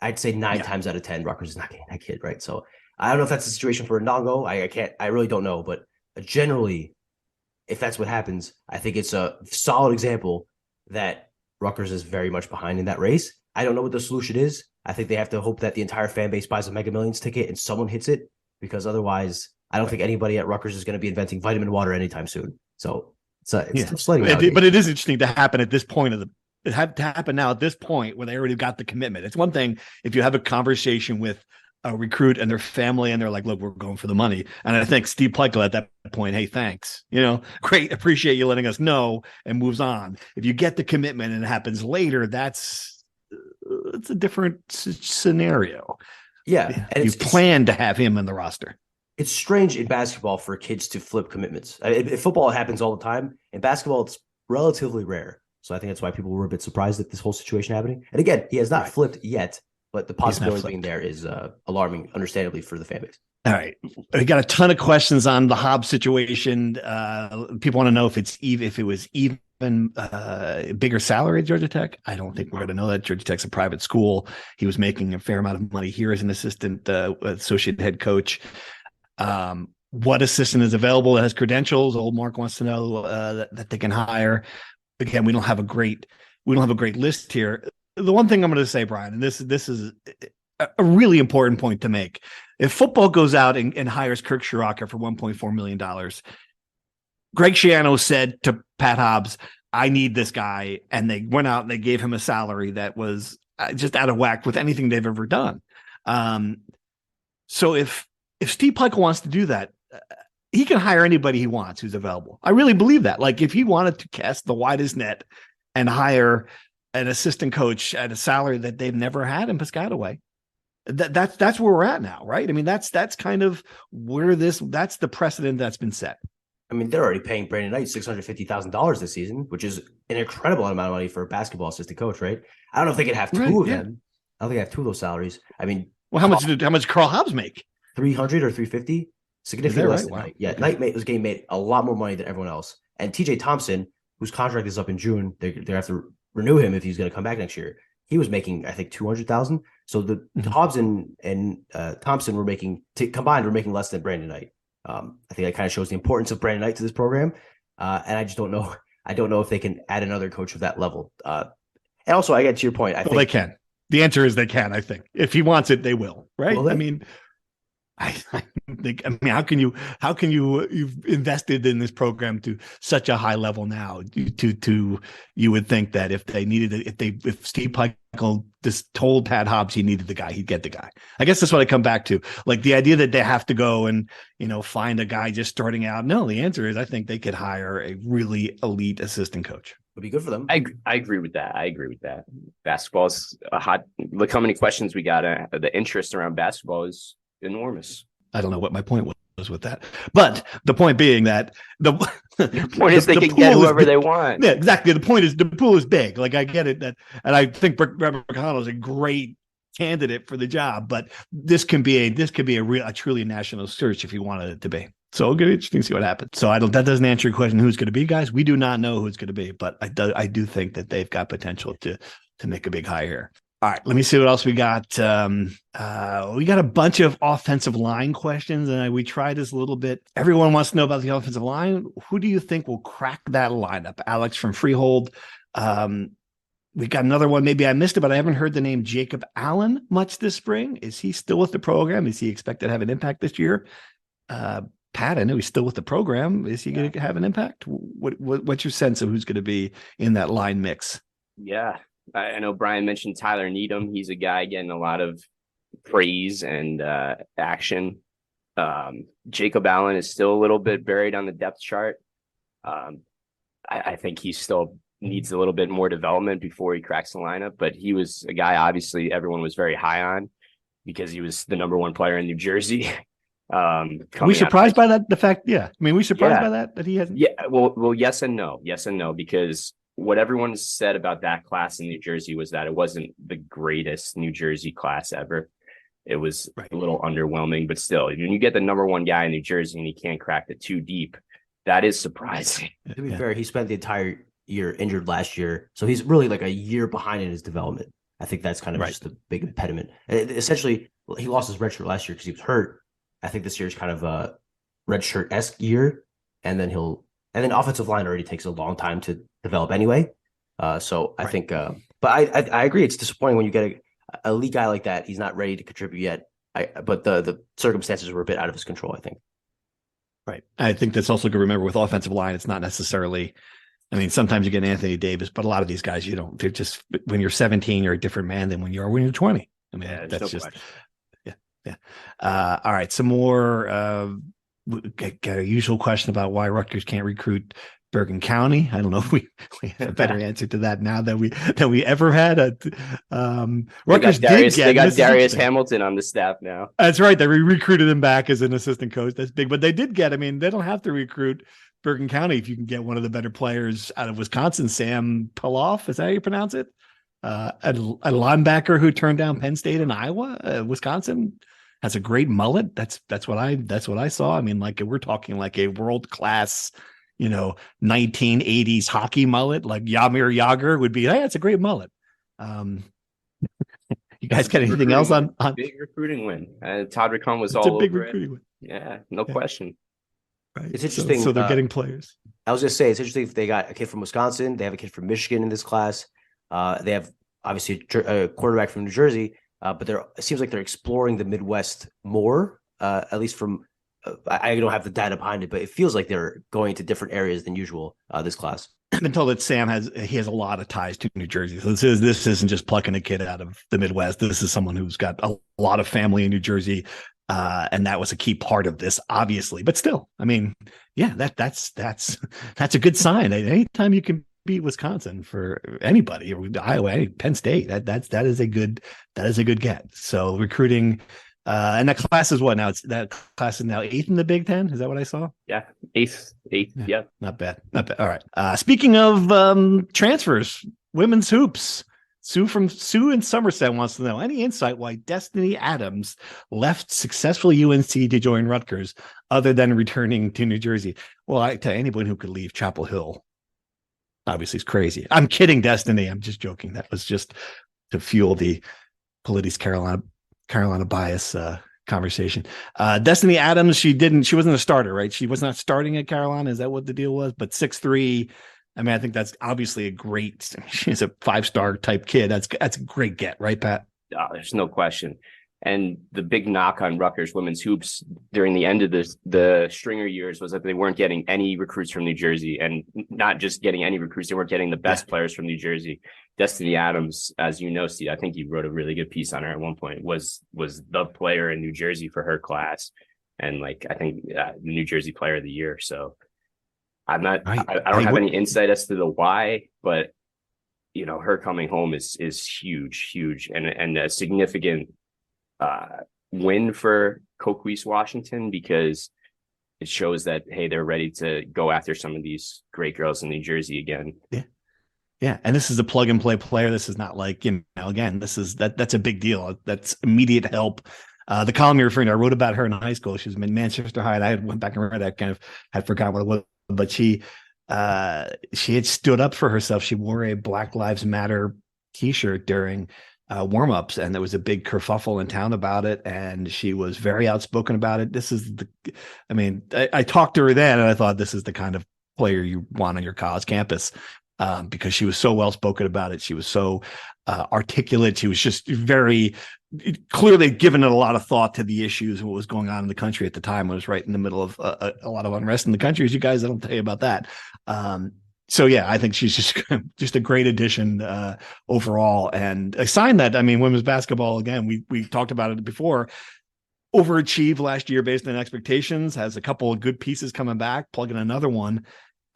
I'd say 9 times out of 10, Rutgers is not getting that kid, right? So I don't know if that's the situation for Dongo. I really don't know. But generally, if that's what happens, I think it's a solid example that Rutgers is very much behind in that race. I don't know what the solution is. I think they have to hope that the entire fan base buys a Mega Millions ticket and someone hits it, because otherwise, I don't think anybody at Rutgers is going to be inventing vitamin water anytime soon. So it's sledding. But it is interesting to happen at this point it had to happen now at this point where they already got the commitment. It's one thing if you have a conversation with a recruit and their family and they're like, look, we're going for the money. And I think Steve Pleichel at that point, hey, thanks, great. Appreciate you letting us know, and moves on. If you get the commitment and it happens later, it's a different scenario. Yeah. And you plan to have him in the roster. It's strange in basketball for kids to flip commitments. In football, it happens all the time. In basketball, it's relatively rare. So I think that's why people were a bit surprised at this whole situation happening. And again, he has not flipped yet, but the possibility of being there is alarming, understandably, for the fan base. All right. We got a ton of questions on the Hobbs situation. People want to know if it was even bigger salary at Georgia Tech. I don't think we're going to know that. Georgia Tech's a private school. He was making a fair amount of money here as an assistant associate head coach. What assistant is available that has credentials? Old Mark wants to know that they can hire. Again, we don't have a great list here. The one thing I'm going to say, Brian, and this is a really important point to make. If football goes out and hires Kirk Shiraka for $1.4 million, Greg Schiano said to Pat Hobbs, I need this guy. And they went out and they gave him a salary that was just out of whack with anything they've ever done. So if Steve Pleichel wants to do that, he can hire anybody he wants who's available. I really believe that. Like, if he wanted to cast the widest net and hire an assistant coach at a salary that they've never had in Piscataway, that's where we're at now, right? I mean, that's kind of where that's the precedent that's been set. I mean, they're already paying Brandon Knight $650,000 this season, which is an incredible amount of money for a basketball assistant coach, right? I don't know if they could have two of them. I don't think they have two of those salaries. I mean, well, how much did Carl Hobbs make? 300 or 350? Significantly less than Knight. Yeah, Knight was getting made a lot more money than everyone else. And TJ Thompson, whose contract is up in June, they have to renew him if he's going to come back next year. He was making, I think, $200,000. So the Hobbs and Thompson were making combined less than Brandon Knight. I think that kind of shows the importance of Brandon Knight to this program. And I just don't know. I don't know if they can add another coach of that level. And also, I get to your point. I think they can. The answer is they can. I think if he wants it, they will. Right? Well, I mean, I think. I mean, how can you've invested in this program to such a high level now? You would think that if they needed it, if Steve Pleichel just told Pat Hobbs he needed the guy, he'd get the guy. I guess that's what I come back to. Like, the idea that they have to go and find a guy just starting out. No, the answer is I think they could hire a really elite assistant coach. Would be good for them. I agree with that. Basketball is a hot. Look how many questions we got. The interest around basketball is enormous. I don't know what my point was with that, but the point being that the point is they can get whoever they want. Yeah, exactly. The point is the pool is big. Like, I get it and I think McConnell is a great candidate for the job, but this can be a truly national search if you wanted it to be. So it'll get interesting to see what happens. So that doesn't answer your question. Who's going to be, guys? We do not know who's going to be, but I do think that they've got potential to make a big hire here. All right, let me see what else we got. We got a bunch of offensive line questions, and we tried this a little bit. Everyone wants to know about the offensive line. Who do you think will crack that lineup? Alex from Freehold. We got another one. Maybe I missed it, but I haven't heard the name Jacob Allen much this spring. Is he still with the program? Is he expected to have an impact this year? Pat, I know he's still with the program. Is he going to have an impact? What's your sense of who's going to be in that line mix? Yeah. I know Brian mentioned Tyler Needham. He's a guy getting a lot of praise and action. Jacob Allen is still a little bit buried on the depth chart. I think he still needs a little bit more development before he cracks the lineup, but he was a guy obviously everyone was very high on because he was the number one player in New Jersey. Are we surprised by that? The fact, yeah. I mean, we surprised by that he hasn't. Yeah. Well, yes and no, because what everyone said about that class in New Jersey was that it wasn't the greatest New Jersey class ever. it was Right. a little underwhelming. But still, when you get the number one guy in New Jersey and he can't crack the 2 deep, that is surprising. To be fair, he spent the entire year injured last year, so he's really like a year behind in his development. I think that's kind of just a big impediment. Essentially, he lost his red shirt last year because he was hurt. I think this year is kind of a red shirt-esque year, and then offensive line already takes a long time to develop anyway. So I think, but I agree. It's disappointing when you get a elite guy like that. He's not ready to contribute yet. But the circumstances were a bit out of his control, I think. Right. I think that's also good to remember with offensive line. It's not necessarily, I mean, sometimes you get Anthony Davis, but a lot of these guys, they're just, when you're 17, you're a different man than when you're 20. I mean, that's no just, question. Yeah. All right. Some more, got a usual question about why Rutgers can't recruit Bergen County. I don't know if we have a better answer to that now than we ever had. Rutgers they got Darius Hamilton on the staff now. That's right. They recruited him back as an assistant coach. That's big, but they did get. I mean, they don't have to recruit Bergen County if you can get one of the better players out of Wisconsin, Sam Piloff. Is that how you pronounce it? A linebacker who turned down Penn State and Iowa, Wisconsin. Has a great mullet. That's what I saw. I mean, like we're talking like a world class, 1980s hockey mullet, like Jaromir Jagr would be. Hey, that's a great mullet. You guys got anything else on big recruiting win? Todd Ricon was all over big recruiting win. Yeah, no question. Right. It's interesting. So they're getting players. I was just saying it's interesting if they got a kid from Wisconsin, they have a kid from Michigan in this class. They have obviously a quarterback from New Jersey. But it seems like they're exploring the Midwest more, at least from I don't have the data behind it, but it feels like they're going to different areas than usual this class. I've been told that Sam has a lot of ties to New Jersey. So this isn't just plucking a kid out of the Midwest. This is someone who's got a lot of family in New Jersey. And that was a key part of this, obviously. But still, I mean, yeah, that's a good sign. Anytime you can beat Wisconsin for anybody, or Iowa, Penn State, that is a good get. So recruiting, and that class is what now? That class is now 8th in the Big Ten. Is that what I saw? Yeah, 8th. Yeah, not bad. All right. Speaking of transfers, women's hoops. Sue in Somerset wants to know any insight why Destiny Adams left successful UNC to join Rutgers, other than returning to New Jersey. Well, I tell anyone who could leave Chapel Hill. Obviously, it's crazy. I'm kidding, Destiny. I'm just joking. That was just to fuel the Politis Carolina bias conversation. Destiny Adams, she wasn't a starter, right? She was not starting at Carolina. Is that what the deal was? But 6'3". I mean, I think that's obviously she's a 5-star type kid. That's a great get, right, Pat? There's no question. And the big knock on Rutgers women's hoops during the end of the Stringer years was that they weren't getting any recruits from New Jersey, and not just getting any recruits, they weren't getting the best players from New Jersey. Destiny Adams, as you know, Steve, I think you wrote a really good piece on her at one point, was the player in New Jersey for her class. And I think the New Jersey player of the year. So I'm not, I don't have any insight as to the why, but her coming home is huge and a significant win for Coquise Washington, because it shows that, hey, they're ready to go after some of these great girls in New Jersey again. Yeah. And this is a plug and play player. This is not like, again, that's a big deal. That's immediate help. The column you're referring to, I wrote about her in high school. She was in Manchester High, and I went back and read that, kind of had forgotten what it was, but she had stood up for herself. She wore a Black Lives Matter t-shirt during warm-ups, and there was a big kerfuffle in town about it, and she was very outspoken about it. I talked to her then, and I thought, this is the kind of player you want on your college campus, because she was so well-spoken about it. She was so articulate. She was just very clearly given it a lot of thought to the issues and what was going on in the country at the time. It was right in the middle of a lot of unrest in the country, as you guys, I don't tell you about that. So yeah, I think she's just a great addition overall, and a sign that, women's basketball, again, we talked about it before, overachieved last year based on expectations, has a couple of good pieces coming back, plugging another one,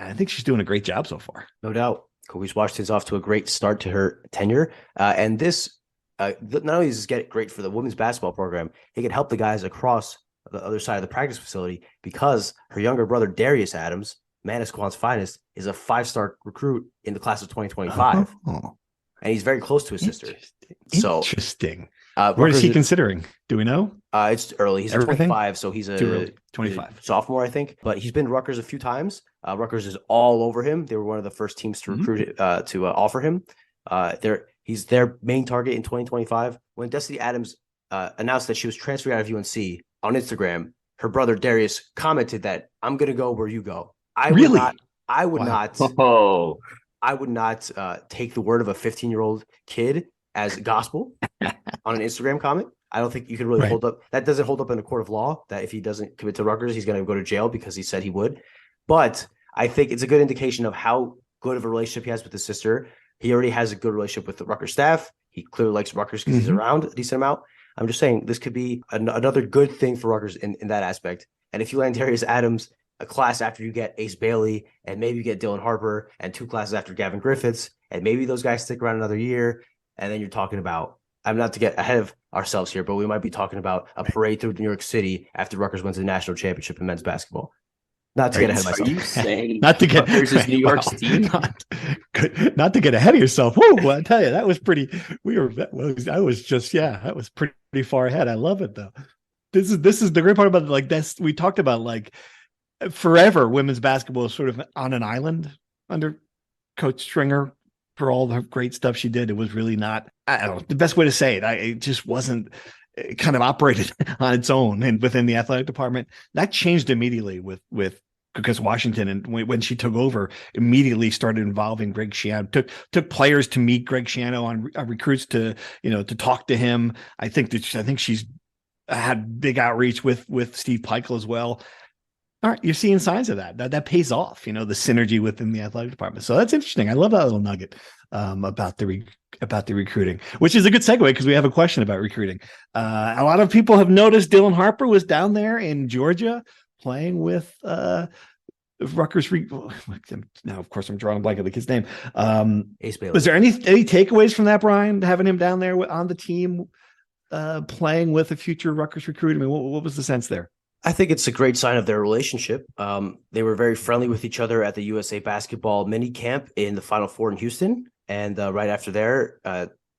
and I think she's doing a great job so far. No doubt. Coquise Washington's off to a great start to her tenure, and this not only does this get great for the women's basketball program, it can help the guys across the other side of the practice facility, because her younger brother Darius Adams, Manasquan's finest, is a 5-star recruit in the class of 2025. and he's very close to his sister. Interesting. Where is Rutgers he considering? Do we know? It's early. He's 25, so he's a 25 sophomore, I think. But he's been to Rutgers a few times. Rutgers is all over him. They were one of the first teams to recruit to offer him. He's their main target in 2025. When Darius Adams announced that she was transferring out of UNC on Instagram, her brother Darius commented that I'm going to go where you go. I would not take the word of a 15-year-old kid as gospel on an Instagram comment. I don't think you could really hold up. That doesn't hold up in a court of law, that if he doesn't commit to Rutgers, he's going to go to jail because he said he would. But I think it's a good indication of how good of a relationship he has with his sister. He already has a good relationship with the Rutgers staff. He clearly likes Rutgers because he's around a decent amount. I'm just saying this could be another good thing for Rutgers in that aspect. And if you land Darius Adams a class after you get Ace Bailey, and maybe you get Dylan Harper, and 2 classes after Gavin Griffiths, and maybe those guys stick around another year, and then you're talking about, I'm not to get ahead of ourselves here, but we might be talking about a parade through New York City after Rutgers wins the national championship in men's basketball. Not to get ahead of myself. Are you saying not to get Rutgers is New York's team? Not to get ahead of yourself. Well, I tell you, that was pretty. That was pretty far ahead. I love it though. This is the great part about it. Like this, we talked about like forever women's basketball is sort of on an island under Coach Stringer for all the great stuff she did. It was really not, I don't know, the best way to say it. It just wasn't, it kind of operated on its own and within the athletic department. That changed immediately because Washington, and when she took over, immediately started involving Greg Schiano, took players to meet Greg Schiano on recruits to talk to him. I think she's had big outreach with Steve Peichel as well. All right, you're seeing signs of that pays off, the synergy within the athletic department. So that's interesting. I love that little nugget about the recruiting, which is a good segue because we have a question about recruiting. A lot of people have noticed Dylan Harper was down there in Georgia playing with Rutgers. Now, of course, I'm drawing a blank on the kid's name. Ace Bailey. Was there any takeaways from that, Brian, having him down there on the team playing with a future Rutgers recruit? I mean, what was the sense there? I think it's a great sign of their relationship. They were very friendly with each other at the USA Basketball mini camp in the Final Four in Houston. And right after there,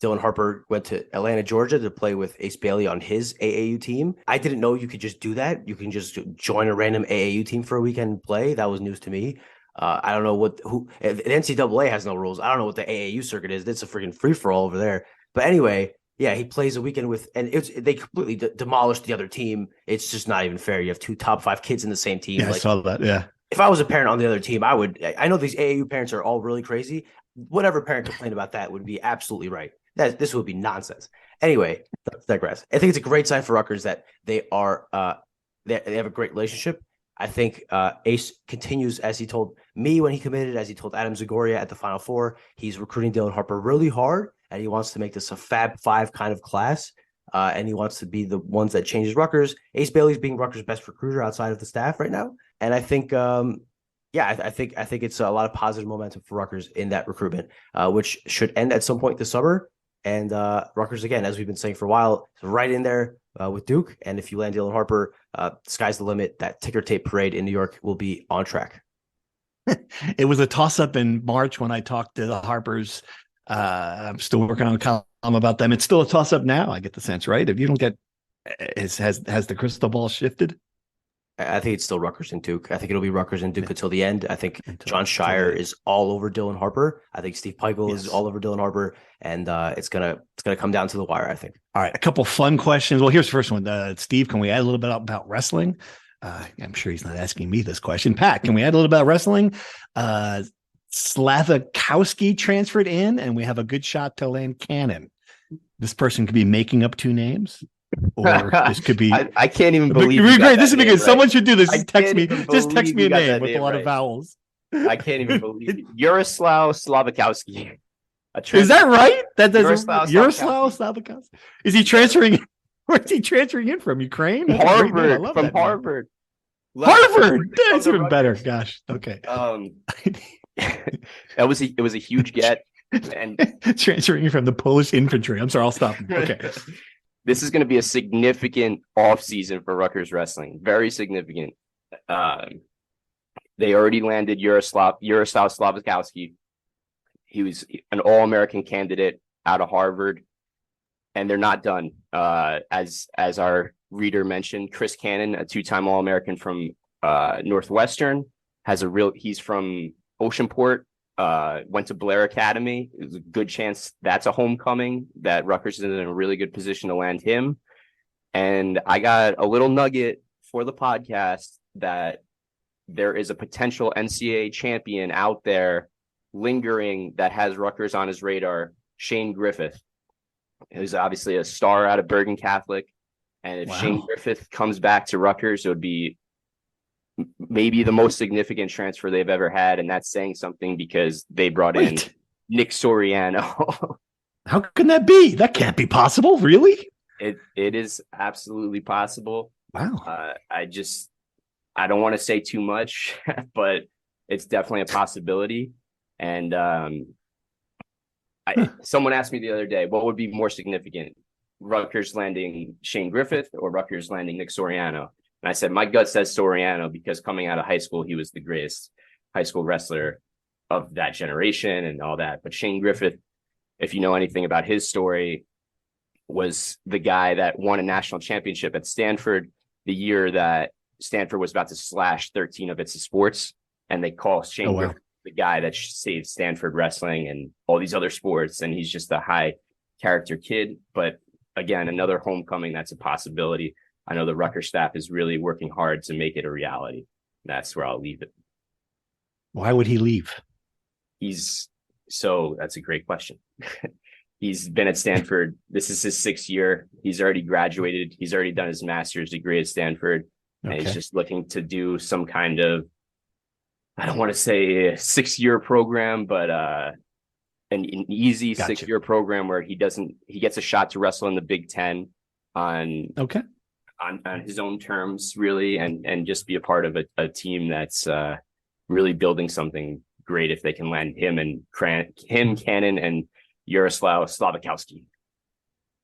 Dylan Harper went to Atlanta, Georgia to play with Ace Bailey on his AAU team. I didn't know you could just do that. You can just join a random AAU team for a weekend and play. That was news to me. I don't know the NCAA has no rules. I don't know what the AAU circuit is. It's a freaking free-for-all over there. But anyway, yeah, he plays a weekend they completely demolished the other team. It's just not even fair. You have 2 top 5 kids in the same team. Yeah, I saw that. Yeah. If I was a parent on the other team, I know these AAU parents are all really crazy. Whatever parent complained about that would be absolutely right. This would be nonsense. Anyway, digress. I think it's a great sign for Rutgers that they have a great relationship. I think Ace continues, as he told me when he committed, as he told Adam Zagoria at the Final Four. He's recruiting Dylan Harper really hard, and he wants to make this a Fab Five kind of class. And he wants to be the ones that changes Rutgers. Ace Bailey's being Rutgers' best recruiter outside of the staff right now, and I think, I think it's a lot of positive momentum for Rutgers in that recruitment, which should end at some point this summer. And Rutgers, again, as we've been saying for a while, is right in there with Duke. And if you land Dylan Harper, sky's the limit. That ticker tape parade in New York will be on track. It was a toss-up in March when I talked to the Harpers. I'm still working on a column about them. It's still a toss-up now, I get the sense, right? If you don't get, has the crystal ball shifted? I think it's still Rutgers and Duke. I think it'll be Rutgers and Duke until the end. I think John Shire is all over Dylan Harper. I think Steve Peichel is all over Dylan Harper, and it's gonna come down to the wire, I think. All right, a couple fun questions. Well, here's the first one. Steve, can we add a little bit about wrestling? I'm sure he's not asking me this question. Pat, can we add a little bit about wrestling? Slavakowski transferred in, and we have a good shot to land Cannon. This person could be making up 2 names. Or this could be. I can't even believe. This would be good. Someone should do this. Just text me a name with a lot of vowels. I can't even believe it. Yaroslav Slavakowski. Is that right? Yaroslav Slavakowski. Is he transferring? Where's he transferring in from? Ukraine? Harvard. From Harvard. Harvard. That's even better. Gosh. Okay. It was a huge get. And transferring from the Polish infantry. I'm sorry. I'll stop. Okay. This is going to be a significant offseason for Rutgers wrestling. Very significant. They already landed Yaroslav Slavakowski. He was an All-American candidate out of Harvard, and they're not done. As our reader mentioned, Chris Cannon, a two-time All-American from Northwestern, he's from Oceanport, went to Blair Academy. There's a good chance that's a homecoming, that Rutgers is in a really good position to land him. And I got a little nugget for the podcast that there is a potential NCAA champion out there lingering that has Rutgers on his radar, Shane Griffith, who's obviously a star out of Bergen Catholic. And if Shane Griffith comes back to Rutgers, it would be maybe the most significant transfer they've ever had. And that's saying something, because they brought in Nick Soriano. How can that be? That can't be possible. Really? It is absolutely possible. Wow. I don't want to say too much, but it's definitely a possibility. And someone asked me the other day, what would be more significant, Rutgers landing Shane Griffith or Rutgers landing Nick Soriano? And I said, my gut says Soriano, because coming out of high school, he was the greatest high school wrestler of that generation and all that. But Shane Griffith, if you know anything about his story, was the guy that won a national championship at Stanford the year that Stanford was about to slash 13 of its sports. And they call Shane Griffith the guy that saved Stanford wrestling and all these other sports. And he's just a high character kid. But again, another homecoming, that's a possibility. I know the Rutgers staff is really working hard to make it a reality. That's where I'll leave it. Why would he leave? That's a great question. He's been at Stanford. This is his 6th year. He's already graduated. He's already done his master's degree at Stanford. Okay. And he's just looking to do some kind of, I don't want to say a 6-year program, but an easy 6-year program where he gets a shot to wrestle in the Big Ten on his own terms, really, and just be a part of a team that's really building something great if they can land him, Cannon, and Yaroslav Slavikowski.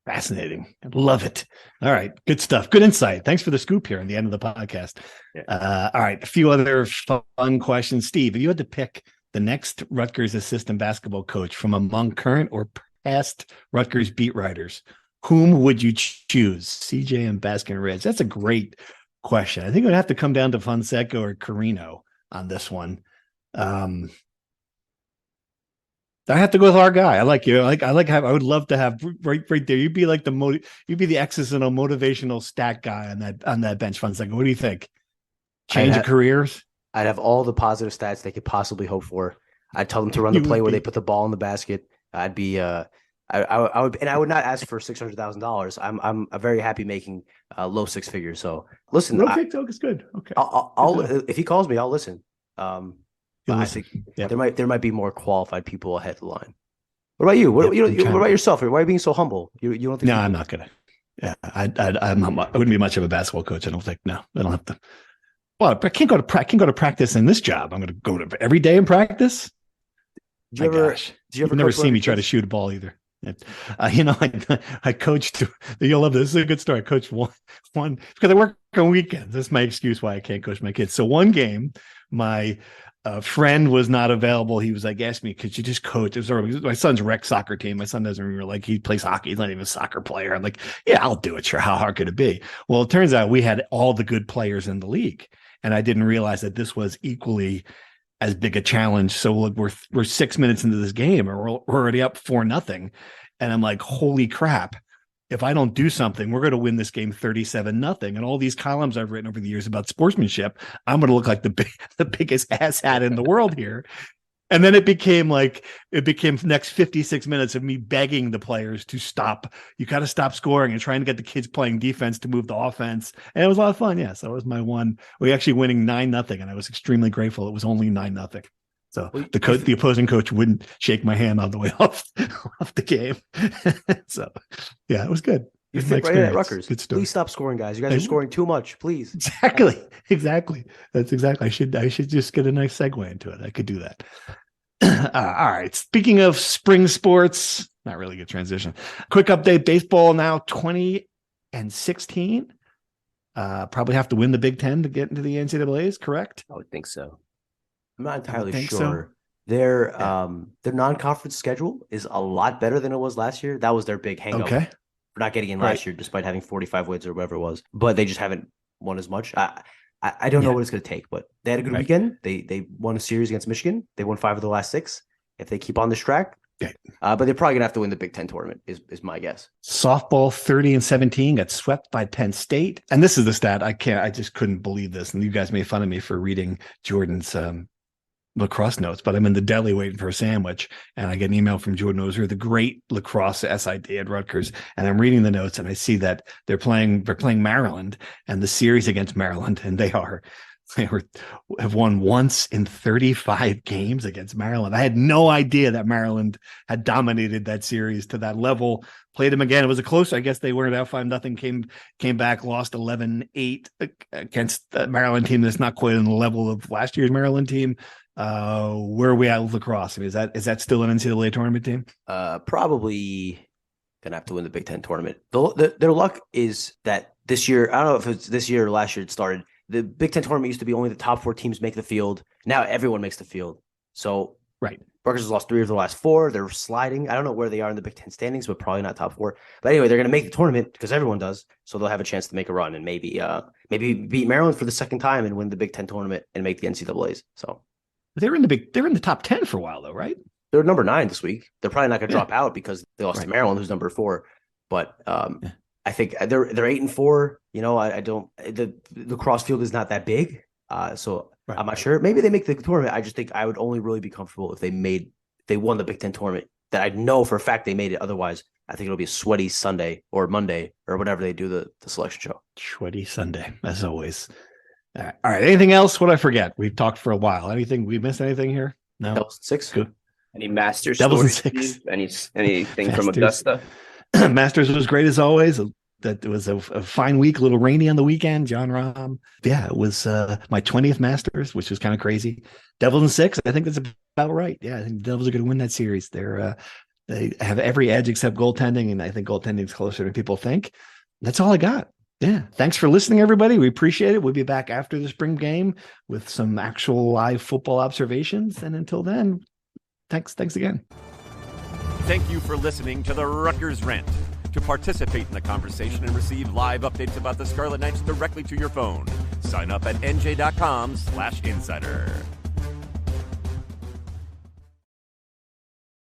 Fascinating. I love it. All right. Good stuff. Good insight. Thanks for the scoop here in the end of the podcast. Yeah. All right. A few other fun questions. Steve, if you had to pick the next Rutgers assistant basketball coach from among current or past Rutgers beat writers, whom would you choose? CJ and Baskin Reds. That's a great question. I think it would have to come down to Fonseca or Carino on this one. I have to go with our guy. I like you. I would love to have right there. You'd be like you'd be the X's and O motivational stat guy on that bench. Fonseca. What do you think? Change of careers? I'd have all the positive stats they could possibly hope for. I'd tell them to run the play where they put the ball in the basket. I'd be I would, and I would not ask for $600,000. I'm very happy making low 6 figures. So listen, low 6 is good. Okay, I'll if he calls me, I'll listen. But I think there might be more qualified people ahead of the line. What about you? What about yourself? Why are you being so humble? You don't think? No, I'm not gonna. Yeah, I wouldn't be much of a basketball coach. I don't think. No, I don't have to. Well, I can't go to practice in this job. I'm going to go to every day in practice. Did you ever never see me try to shoot a ball either? I coached. You'll love this. This is a good story. I coached one because I work on weekends. That's my excuse why I can't coach my kids. So one game, my friend was not available. He was like, asked me, could you just coach? It was my son's rec soccer team. My son doesn't remember, he plays hockey. He's not even a soccer player. I'm like, yeah, I'll do it. Sure. How hard could it be? Well, it turns out we had all the good players in the league. And I didn't realize that this was equally as big a challenge. So look, we're 6 minutes into this game, or we're already up 4-0. And I'm like, holy crap. If I don't do something, we're going to win this game 37-0. And all these columns I've written over the years about sportsmanship, I'm going to look like the biggest asshat in the world here. And then it became next 56 minutes of me begging the players to stop. You got to stop scoring and trying to get the kids playing defense to move the offense. And it was a lot of fun. Yeah. So it was my one. We actually winning 9-0. And I was extremely grateful. It was only 9-0. So the opposing coach wouldn't shake my hand all the way off the game. So yeah, it was good. You fit right in at Rutgers. Good story. Please stop scoring, guys. You guys are scoring too much. Please. Exactly. That's exactly. I should just get a nice segue into it. I could do that. All right. Speaking of spring sports, not really good transition. Quick update: baseball now 20-16. Probably have to win the Big Ten to get into the NCAAs. Correct? I would think so. I'm not entirely sure. Their non-conference schedule is a lot better than it was last year. That was their big hang up Okay. for not getting in last year, despite having 45 wins or whatever it was. But they just haven't won as much. I don't know what it's going to take, but they had a good weekend. They won a series against Michigan. They won 5 of the last 6. If they keep on this track, but they're probably going to have to win the Big Ten tournament is my guess. Softball 30-17 got swept by Penn State. And this is the stat. I just couldn't believe this. And you guys made fun of me for reading Jordan's lacrosse notes, but I'm in the deli waiting for a sandwich, and I get an email from Jordan Oser, the great lacrosse SID at Rutgers, and I'm reading the notes, and I see that they're playing Maryland, and the series against Maryland, and they have won once in 35 games against Maryland. I had no idea that Maryland had dominated that series to that level. Played them again. It was a close. I guess they weren't out 5-0. Came back, lost 11-8 against the Maryland team that's not quite on the level of last year's Maryland team. Where are we at with lacrosse? I mean, is that still an NCAA tournament team? Probably gonna have to win the Big Ten tournament. Their luck is that this year, I don't know if it's this year or last year it started. The Big Ten tournament used to be only the top 4 teams make the field. Now everyone makes the field. So Rutgers has lost 3 of the last 4. They're sliding. I don't know where they are in the Big Ten standings, but probably not top 4. But anyway, they're going to make the tournament because everyone does. So they'll have a chance to make a run and maybe beat Maryland for the second time and win the Big Ten tournament and make the NCAAs. So they were in the top 10 for a while though, right? They're number 9 this week. They're probably not going to drop out because they lost to Maryland, who's number 4. But I think they're 8-4. You know, the cross field is not that big. So I'm not sure. Maybe they make the tournament. I just think I would only really be comfortable if they won the Big Ten tournament that I know for a fact they made it. Otherwise, I think it'll be a sweaty Sunday or Monday or whenever they do the selection show. Sweaty Sunday, as always. All right. Anything else? What I forget? We've talked for a while. Anything? We missed anything here? No. Devils 6. Good. Any Masters? Devils in stories, 6. Anything from Augusta? Masters was great as always. That it was a fine week, a little rainy on the weekend. John Rahm. Yeah, it was my 20th Masters, which was kind of crazy. Devils in 6. I think that's about right. Yeah, I think the Devils are going to win that series. They have every edge except goaltending, and I think goaltending is closer than people think. That's all I got. Yeah. Thanks for listening, everybody. We appreciate it. We'll be back after the spring game with some actual live football observations. And until then, thanks again. Thank you for listening to the Rutgers Rant. To participate in the conversation and receive live updates about the Scarlet Knights directly to your phone, sign up at NJ.com/insider.